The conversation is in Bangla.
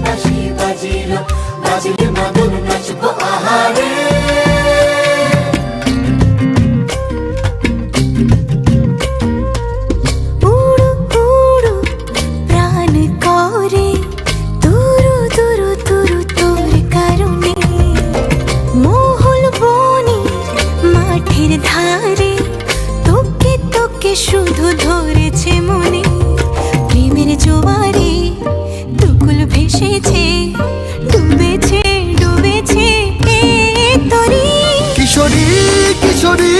বাঁশি বাজিল, বাজিলে মদন নাচবো আহারে। উড়ু উড়ু প্রাণ করে তুরু তুরু তুরু তোর কারণে, মহল বনে মাঠের ধারে তোকে তোকে শুধু ধরেছে মনে। প্রেমের জোয়ারে দুকুল ভেসেছে, ডুবেছে ডুবেছে এ তরি। কিশোরী কিশোরী